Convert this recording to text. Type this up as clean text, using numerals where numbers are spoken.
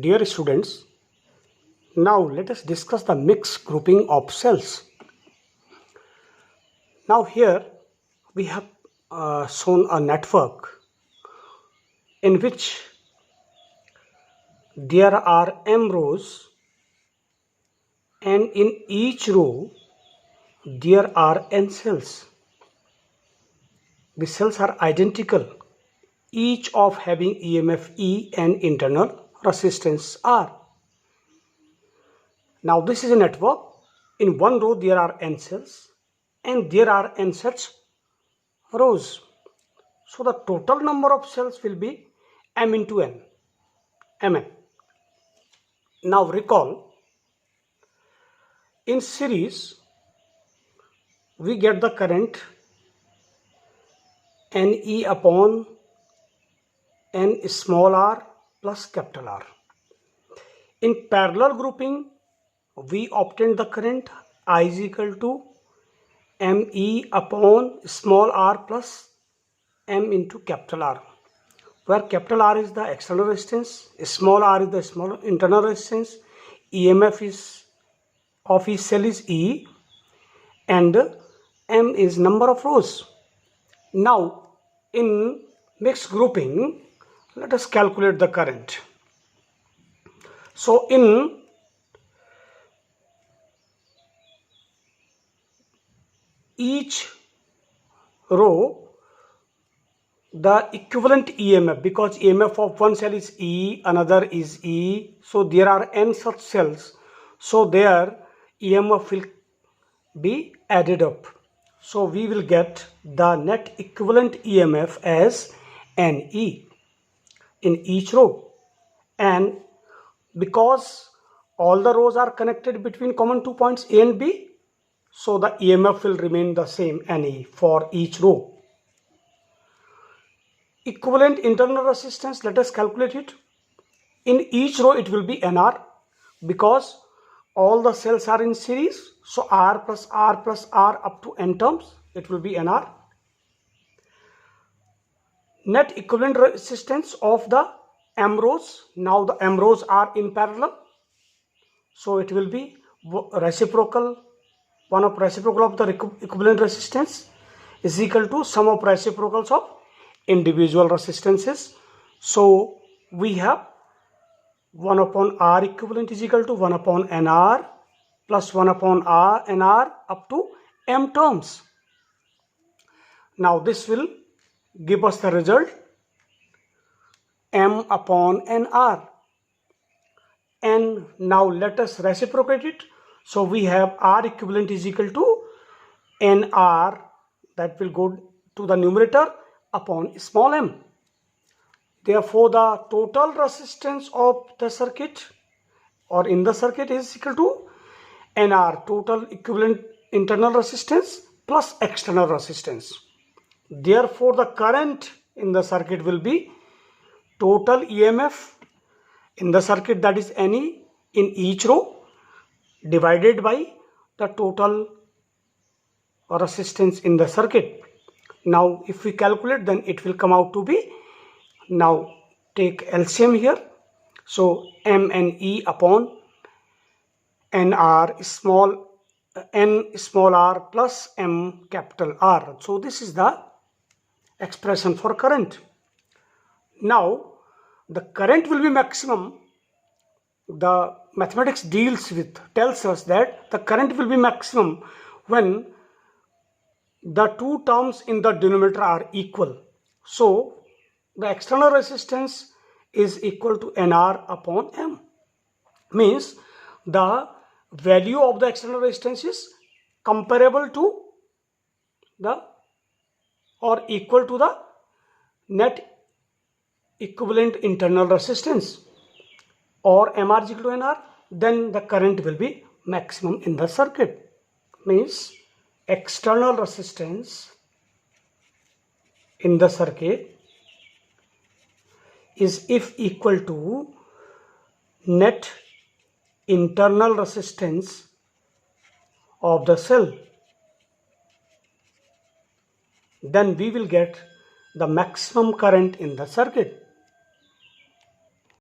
Dear students, now let us discuss the mixed grouping of cells. Now here we have shown a network in which there are m rows and in each row there are n cells. The cells are identical, each of having EMF E and internal resistance R. Now this is a network. In one row there are n cells and there are n such rows. So the total number of cells will be m into n, mn. Now recall, in series we get the current Ne upon n small r plus capital R. In parallel grouping we obtained the current I is equal to Me upon small r plus m into capital R, where capital R is the external resistance, small r is the small internal resistance, EMF is of each cell is E, and m is number of rows. Now in mixed grouping, let us calculate the current. So in each row the equivalent EMF, because EMF of one cell is E, another is E, so there are n such cells, so their EMF will be added up. So we will get the net equivalent EMF as Ne in each row, and because all the rows are connected between common 2 points A and B, so the EMF will remain the same Ne for each row. Equivalent internal resistance, let us calculate it. In each row it will be Nr, because all the cells are in series, so R plus R plus R up to n terms, it will be Nr. Net equivalent resistance of the m rows, now the m rows are in parallel, so it will be reciprocal, one of reciprocal of the equivalent resistance is equal to sum of reciprocals of individual resistances. So we have 1 upon R equivalent is equal to 1 upon Nr plus 1 upon R Nr up to m terms. Now this will give us the result m upon Nr. And now let us reciprocate it. So we have R equivalent is equal to Nr, that will go to the numerator, upon small m. Therefore the total resistance of the circuit or in the circuit is equal to Nr, total equivalent internal resistance plus external resistance. Therefore the current in the circuit will be total EMF in the circuit, that is Ne in each row, divided by the total resistance in the circuit. Now if we calculate, then it will come out to be, now take LCM here, so MNE upon NR small n small r plus m capital R. So this is the expression for current. Now the current will be maximum. The mathematics tells us that the current will be maximum when the two terms in the denominator are equal. So the external resistance is equal to Nr upon M, means the value of the external resistance is comparable to the or equal to the net equivalent internal resistance, or Mr is equal to Nr, then the current will be maximum in the circuit. Means external resistance in the circuit is if equal to net internal resistance of the cell, then we will get the maximum current in the circuit.